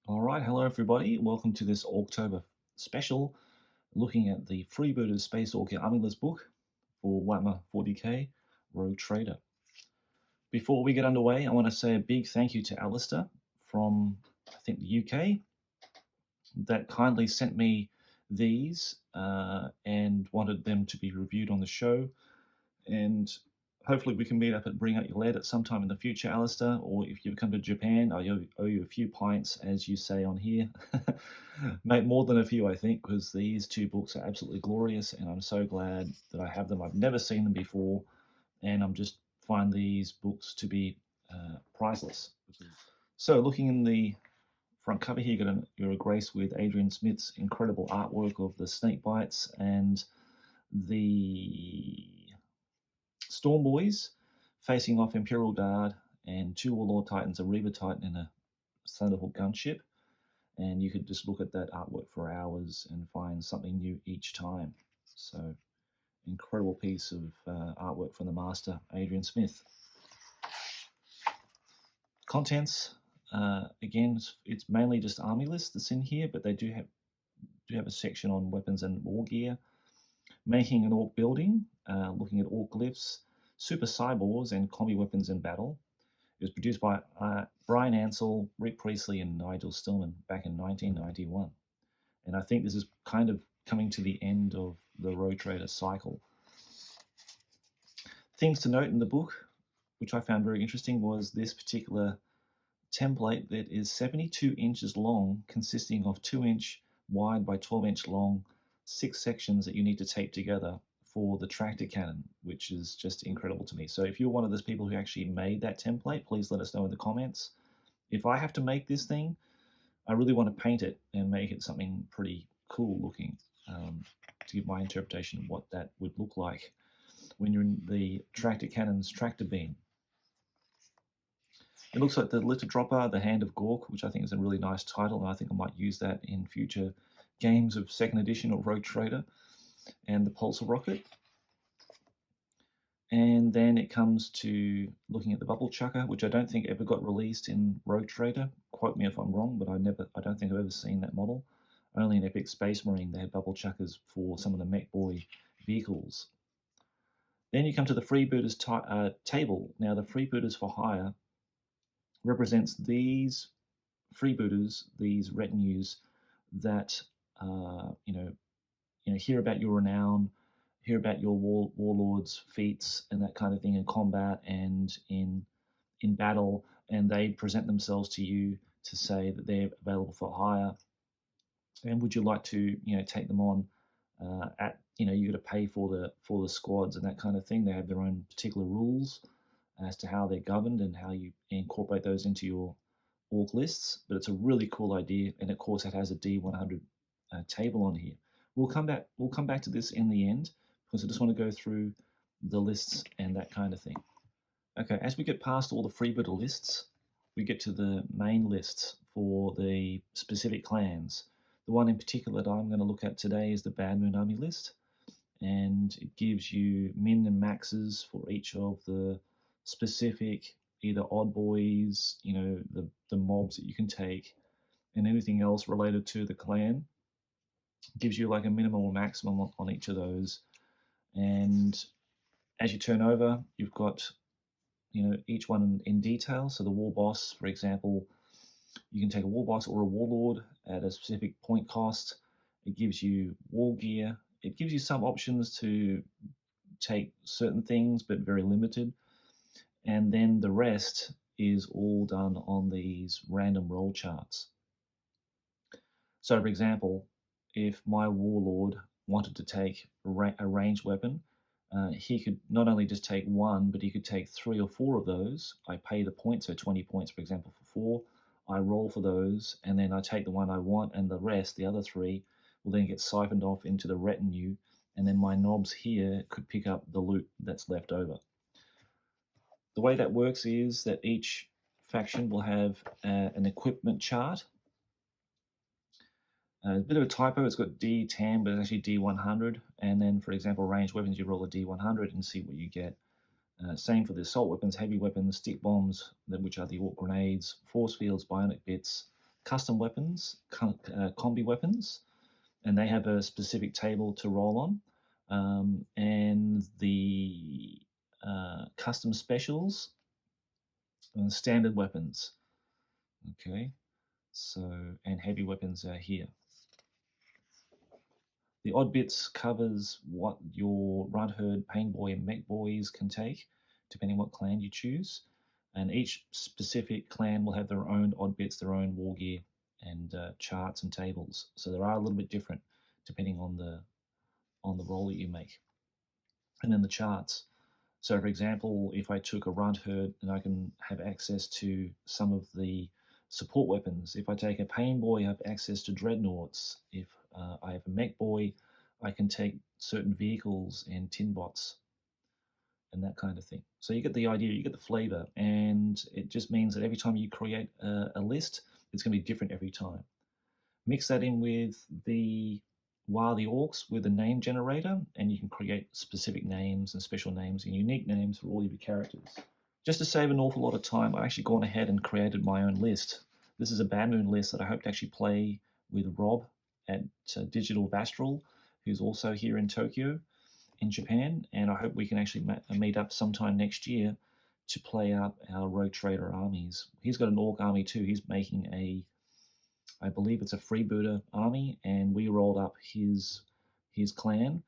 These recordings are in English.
All right, hello everybody. Welcome to this October special, looking at the Freebooters Space Orchid Army List book for Warhammer 40k Rogue Trader. Before we get underway, I want to say a big thank you to Alistair from, I think, the UK that kindly sent me these and wanted them to be reviewed on the show. And hopefully we can meet up at Bring Out Your Lead at some time in the future, Alistair, or if you come to Japan, I owe you a few pints, as you say on here. Mate, more than a few, I think, because these two books are absolutely glorious, and I'm so glad that I have them. I've never seen them before, and I'm just find these books to be priceless. So looking in the front cover here, you're graced with Adrian Smith's incredible artwork of the snake bites and the Storm Boys facing off Imperial Guard and two Warlord Titans, a Reaver Titan and a Thunderhawk gunship. And you could just look at that artwork for hours and find something new each time. So, incredible piece of artwork from the master, Adrian Smith. Contents, again, it's mainly just army lists that's in here, but they do have a section on weapons and war gear. Making an orc building, looking at orc glyphs, super cyborgs, and combi weapons in battle. It was produced by Brian Ansell, Rick Priestley, and Nigel Stillman back in 1991. And I think this is kind of coming to the end of the Rogue Trader cycle. Things to note in the book, which I found very interesting, was this particular template that is 72 inches long, consisting of 2-inch wide by 12-inch long, 6 sections that you need to tape together for the tractor cannon, which is just incredible to me. So if you're one of those people who actually made that template, please let us know in the comments. If I have to make this thing, I really want to paint it and make it something pretty cool looking to give my interpretation of what that would look like when you're in the tractor cannon's tractor beam. It looks like the Litter Dropper, the Hand of Gork, which I think is a really nice title, and I think I might use that in future games of 2nd edition or Rogue Trader, and the Pulsar Rocket. And then it comes to looking at the Bubble Chucker, which I don't think ever got released in Rogue Trader. Quote me if I'm wrong, but I don't think I've ever seen that model. Only in Epic Space Marine they had Bubble Chuckers for some of the Mech Boy vehicles. Then you come to the Freebooters table. Now the Freebooters for hire represents these freebooters, these retinues that hear about your renown, hear about your warlords' feats and that kind of thing in combat and in battle, and they present themselves to you to say that they're available for hire. And would you like to take them on you got to pay for the squads and that kind of thing. They have their own particular rules as to how they're governed and how you incorporate those into your orc lists, but it's a really cool idea, and of course it has a D100 table on here. We'll come back to this in the end because I just want to go through the lists and that kind of thing. Okay, as we get past all the freebooter lists, we get to the main lists for the specific clans. The one in particular that I'm going to look at today is the Bad Moon Army list, and it gives you min and maxes for each of the specific either odd boys, the mobs that you can take, and anything else related to the clan. It gives you like a minimum or maximum on each of those. And as you turn over, you've got each one in detail. So the war boss, for example, you can take a war boss or a warlord at a specific point cost. It gives you war gear. It gives you some options to take certain things, but very limited. And then the rest is all done on these random roll charts. So, for example, if my warlord wanted to take a ranged weapon, he could not only just take one, but he could take 3 or 4 of those. I pay the points, so 20 points, for example, for 4. I roll for those, and then I take the one I want, and the rest, the other 3, will then get siphoned off into the retinue, and then my knobs here could pick up the loot that's left over. The way that works is that each faction will have an equipment chart. A bit of a typo, it's got D10, but it's actually D100. And then, for example, ranged weapons, you roll a D100 and see what you get. Same for the assault weapons, heavy weapons, stick bombs, which are the orc grenades, force fields, bionic bits, custom weapons, combi weapons, and they have a specific table to roll on, and the custom specials and standard weapons. Okay, so and heavy weapons are here. The odd bits covers what your Runt Herd, Pain Boy, and Mech Boys can take, depending what clan you choose. And each specific clan will have their own odd bits, their own war gear, and charts and tables. So they are a little bit different depending on the roll that you make. And then the charts. So, for example, if I took a Runt Herd, then I can have access to some of the support weapons. If I take a Pain Boy, I have access to Dreadnoughts. If I have a Mech Boy, I can take certain vehicles and tin bots and that kind of thing. So you get the idea, you get the flavor, and it just means that every time you create a list, it's going to be different every time. Mix that in with the the Orcs with a name generator, and you can create specific names and special names and unique names for all of your characters. Just to save an awful lot of time, I've actually gone ahead and created my own list. This is a Bad Moon list that I hope to actually play with Rob at Digital Vastral, who's also here in Tokyo, in Japan, and I hope we can actually meet up sometime next year to play out our Rogue Trader armies. He's got an Orc army too. He's making I believe it's a Freebooter army, and we rolled up his clan,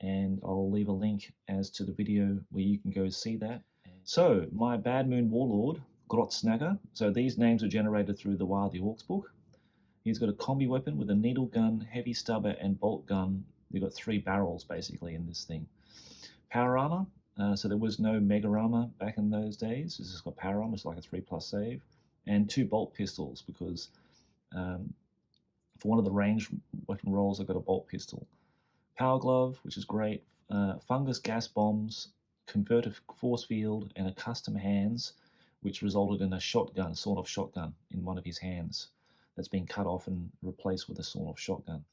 and I'll leave a link as to the video where you can go see that. So, my Bad Moon Warlord, Grotsnagger, so these names are generated through the Wild the Orcs book. He's got a combi weapon with a needle gun, heavy stubber, and bolt gun. They've got 3 barrels basically in this thing. Power armor, so there was no mega armor back in those days. This has got power armor, it's like a 3+ save, and 2 bolt pistols because for one of the ranged weapon rolls, I've got a bolt pistol. Power glove, which is great. Fungus gas bombs, converter force field, and a custom hands, which resulted in a shotgun, sawed-off shotgun, in one of his hands that's been cut off and replaced with a sawed-off shotgun.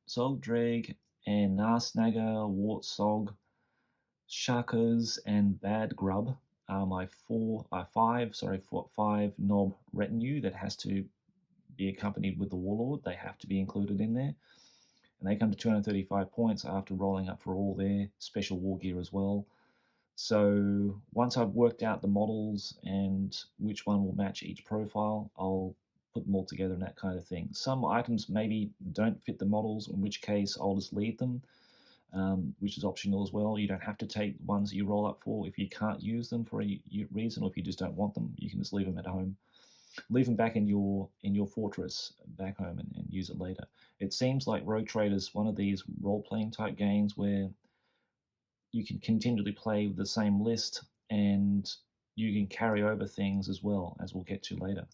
Zogdrag and Narsnagger, Wartsog, Sharkers, and Bad Grub are my 5 knob retinue that has to be accompanied with the Warlord. They have to be included in there. And they come to 235 points after rolling up for all their special war gear as well. So once I've worked out the models and which one will match each profile, I'll put them all together and that kind of thing. Some items maybe don't fit the models, in which case I'll just leave them, which is optional as well. You don't have to take ones that you roll up for. If you can't use them for a reason, or if you just don't want them, you can just leave them at home. Leave them back in your fortress back home and use it later. It seems like Rogue Trader is one of these role-playing type games where you can continually play with the same list and you can carry over things as well, as we'll get to later.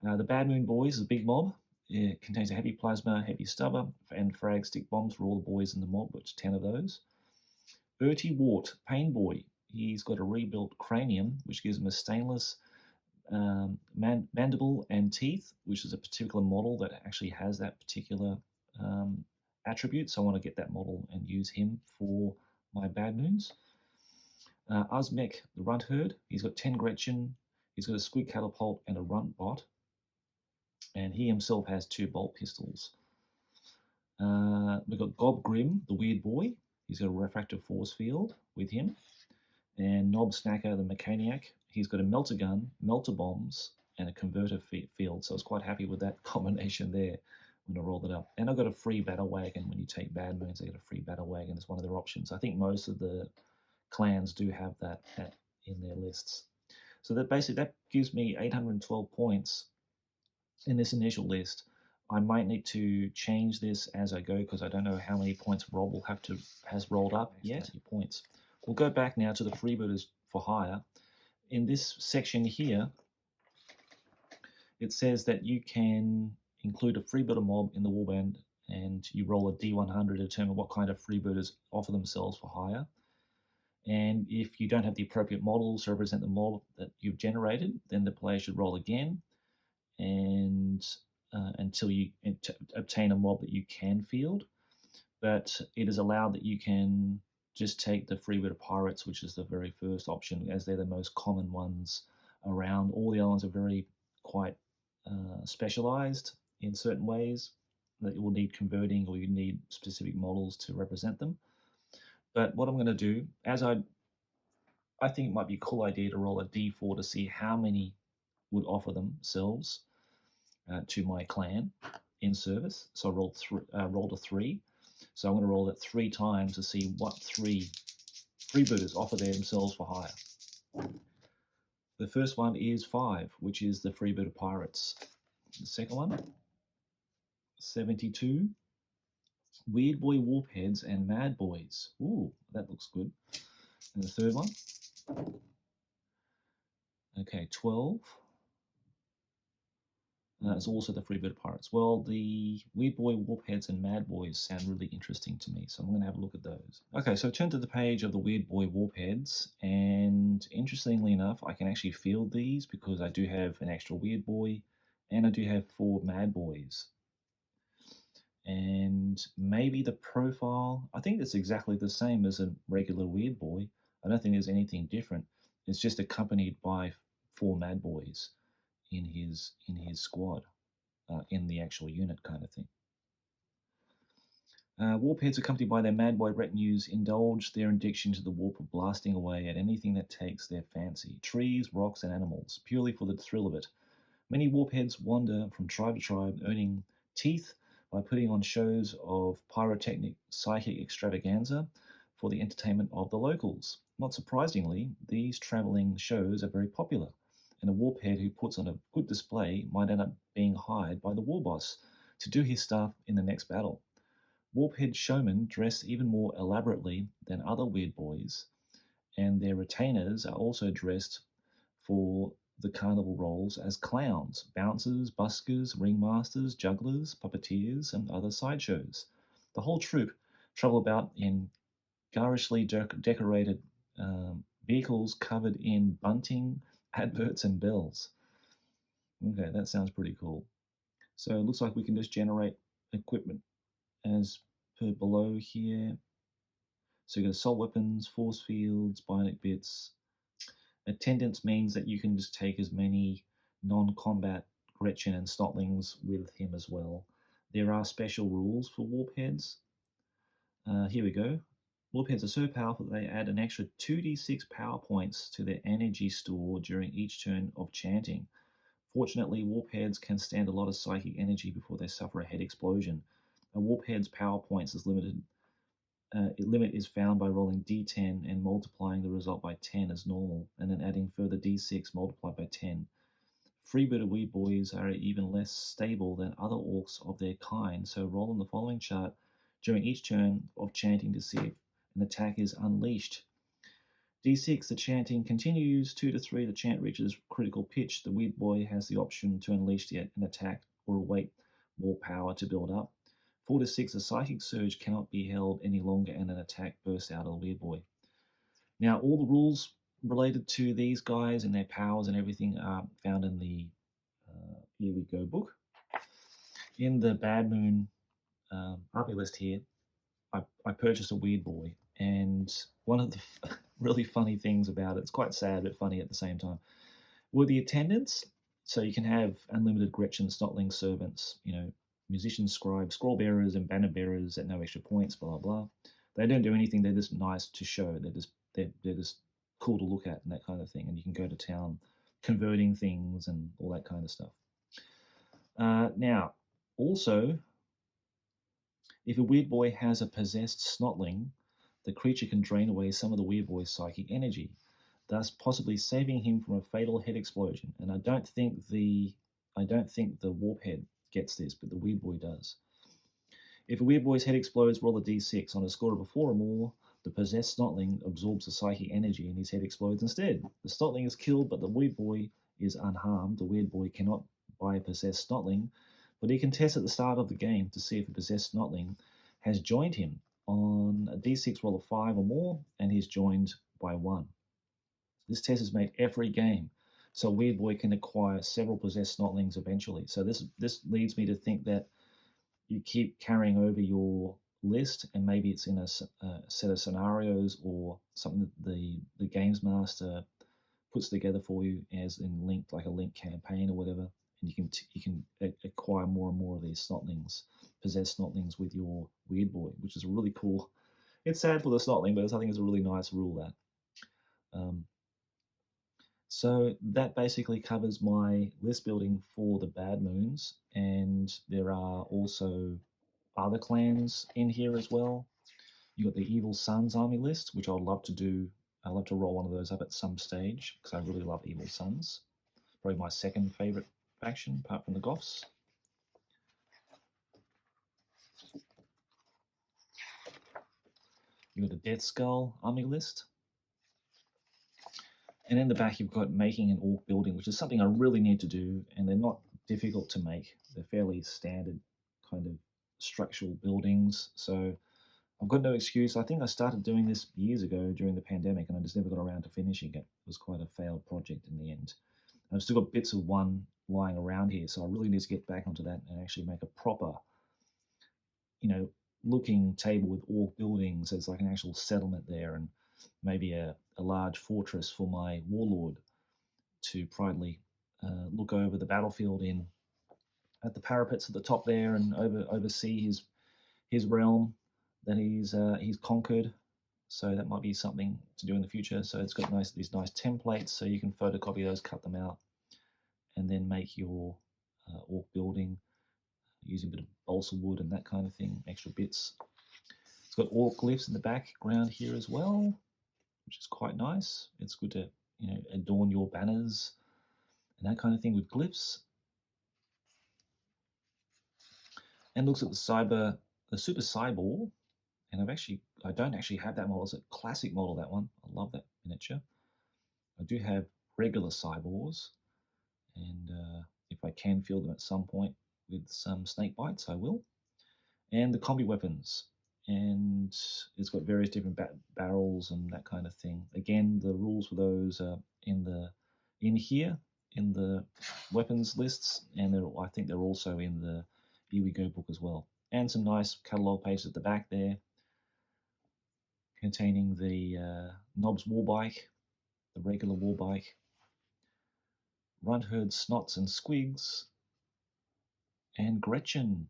The Bad Moon Boys is a big mob. It contains a heavy plasma, heavy stubber, and frag stick bombs for all the boys in the mob, which 10 of those. Bertie Wart, Pain Boy. He's got a rebuilt cranium, which gives him a stainless mandible and teeth, which is a particular model that actually has that particular attribute. So I want to get that model and use him for my Bad Moons. Uzmek, the Runt Herd. He's got 10 Gretchen. He's got a Squid Catapult and a Runt Bot. And he himself has 2 bolt pistols. We've got Gob Grim, the Weirdboy. He's got a refractive force field with him. And Knob Snacker, the Mechaniac. He's got a melter gun, melter bombs, and a converter field. So I was quite happy with that combination there when I rolled it up. And I've got a free battle wagon. When you take Bad Moons, they get a free battle wagon as one of their options. I think most of the clans do have that in their lists. So that basically that gives me 812 points in this initial list. I might need to change this as I go because I don't know how many points Rob will has rolled up yet. Points. We'll go back now to the Freebooters for hire. In this section here, it says that you can include a freebooter mob in the warband and you roll a D100 to determine what kind of freebooters offer themselves for hire. And if you don't have the appropriate models to represent the mob that you've generated, then the player should roll again and until you obtain a mob that you can field. But it is allowed that you can just take the Freebooter Pirates, which is the very first option, as they're the most common ones around. All the other ones are very quite specialized in certain ways that you will need converting or you need specific models to represent them. But what I'm going to do, as I think it might be a cool idea to roll a d4 to see how many would offer themselves to my clan in service. So I rolled a 3. So I'm going to roll it 3 times to see what 3 freebooters offer themselves for hire. The first one is 5, which is the Freebooter Pirates. The second one, 72, Weirdboy Warheads and Mad Boys. Ooh, that looks good. And the third one, okay, 12. It's also the Freebooter Pirates. Well, the Weirdboy Warheads and Mad Boys sound really interesting to me, so I'm going to have a look at those. Okay, so turn to the page of the Weirdboy Warheads, and interestingly enough, I can actually field these because I do have an extra Weirdboy, and I do have 4 Mad Boys. And maybe the profile, I think it's exactly the same as a regular Weirdboy. I don't think there's anything different. It's just accompanied by 4 Mad Boys in his squad, in the actual unit kind of thing. Warpheads, accompanied by their Mad Boy retinues, indulge their addiction to the warp of blasting away at anything that takes their fancy, trees, rocks, and animals, purely for the thrill of it. Many warpheads wander from tribe to tribe, earning teeth by putting on shows of pyrotechnic psychic extravaganza for the entertainment of the locals. Not surprisingly, these traveling shows are very popular, and a warphead who puts on a good display might end up being hired by the war boss to do his stuff in the next battle. Warphead showmen dress even more elaborately than other weird boys, and their retainers are also dressed for the carnival roles as clowns, bouncers, buskers, ringmasters, jugglers, puppeteers, and other sideshows. The whole troupe travel about in garishly decorated vehicles covered in bunting, adverts, and bells. Okay, that sounds pretty cool. So it looks like we can just generate equipment as per below here. So you got assault weapons, force fields, bionic bits. Attendance means that you can just take as many non-combat Gretchen and Snotlings with him as well. There are special rules for warpheads. Here we go. Warpheads are so powerful that they add an extra 2d6 power points to their energy store during each turn of chanting. Fortunately, warpheads can stand a lot of psychic energy before they suffer a head explosion. A warphead's power points is limited. Limit is found by rolling d10 and multiplying the result by 10 as normal, and then adding further d6 multiplied by 10. Freebooter wee boys are even less stable than other orcs of their kind, so roll on the following chart during each turn of chanting to see if an attack is unleashed. D6, the chanting continues. 2 to 3, the chant reaches critical pitch. The weird boy has the option to unleash an attack or await more power to build up. 4 to 6, a psychic surge cannot be held any longer and an attack bursts out of the weird boy. Now, all the rules related to these guys and their powers and everything are found in the Here We Go book. In the Bad Moon army list here, I purchased a weird boy, and one of the really funny things about it, it's quite sad but funny at the same time, were the attendants. So you can have unlimited Gretchen, Snotling servants, musicians, scribes, scroll bearers, and banner bearers at no extra points, blah blah. They don't do anything. They're just nice to show. They're just cool to look at and that kind of thing. And you can go to town converting things and all that kind of stuff. Now, also, if a weird boy has a possessed Snotling, the creature can drain away some of the weird boy's psychic energy, thus possibly saving him from a fatal head explosion. And I don't think the warphead gets this, but the weird boy does. If a weird boy's head explodes, roll a d6. On a score of a 4 or more, the possessed Snotling absorbs the psychic energy and his head explodes instead. The Snotling is killed, but the weird boy is unharmed. The weird boy cannot buy a possessed Snotling, but he can test at the start of the game to see if a possessed Snotling has joined him. On a d6 roll of 5 or more, and he's joined by 1. This test is made every game, so Weird Boy can acquire several possessed Snotlings eventually. So this leads me to think that you keep carrying over your list, and maybe it's in a set of scenarios or something that the games master puts together for you as in linked, like a link campaign or whatever, and and you can acquire more and more of these snotlings, possess snotlings with your Weirdboy, which is really cool. It's sad for the snotling, but I think it's a really nice rule that. So that basically covers my list building for the Bad Moons, and there are also other clans in here as well. You got the Evil Sons army list, which I'd love to do. I'd love to roll one of those up at some stage because I really love Evil Sons. Probably my second favorite faction, apart from the Goths. You got the Death Skull army list. And in the back, you've got making an orc building, which is something I really need to do, and they're not difficult to make. They're fairly standard kind of structural buildings. So I've got no excuse. I think I started doing this years ago during the pandemic, and I just never got around to finishing it. It was quite a failed project in the end. And I've still got bits of one lying around here, so I really need to get back onto that and actually make a proper, looking table with orc buildings. There's like an actual settlement there, and maybe a large fortress for my warlord to proudly look over the battlefield in at the parapets at the top there and oversee his realm that he's conquered. So that might be something to do in the future. So it's got these nice templates, so you can photocopy those, cut them out, and then make your orc building using a bit of balsa wood and that kind of thing, extra bits. It's got orc glyphs in the background here as well, which is quite nice. It's good to adorn your banners and that kind of thing with glyphs. And looks at the Super Cyborg, and I don't actually have that model. It's a classic model, that one. I love that miniature. I do have regular cyborgs, and if I can field them at some point with some snake bites, I will. And the combi weapons, and it's got various different barrels and that kind of thing. Again, the rules for those are in here in the weapons lists, and I think they're also in the Here We Go book as well. And some nice catalogue pages at the back there, containing the Knobs Warbike, the regular Warbike, Runtherd Snots and Squigs, and Gretchen.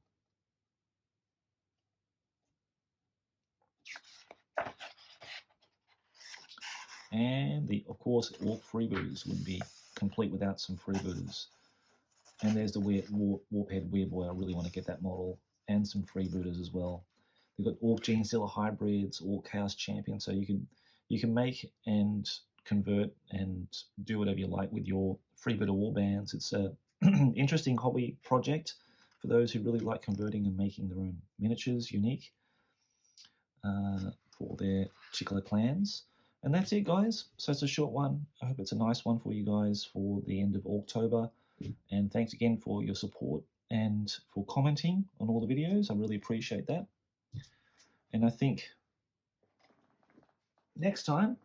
And of course, Orc Freebooters wouldn't be complete without some Freebooters. And there's the Warphead Weirdboy. I really want to get that model, and some Freebooters as well. They've got Orc Genestealer hybrids, Orc Chaos Champion, so you can make and convert and do whatever you like with your Freebooter warbands. It's a interesting hobby project for those who really like converting and making their own miniatures unique for their particular clans. And that's it, guys. So it's a short one. I hope it's a nice one for you guys for the end of October. And thanks again for your support and for commenting on all the videos. I really appreciate that. And I think next time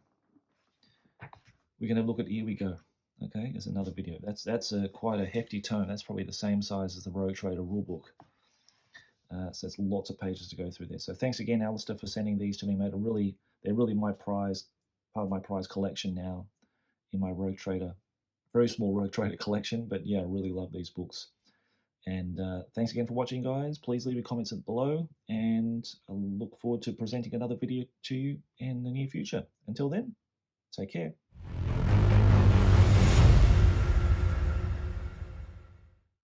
we're going to look at Here We Go. Okay, there's another video. That's quite a hefty tome. That's probably the same size as the Rogue Trader rulebook. So there's lots of pages to go through there. So thanks again, Alistair, for sending these to me, mate. They're really my prize, part of my prize collection now in my Rogue Trader, very small Rogue Trader collection. But yeah, I really love these books. And thanks again for watching, guys. Please leave your comments below, and I look forward to presenting another video to you in the near future. Until then, take care.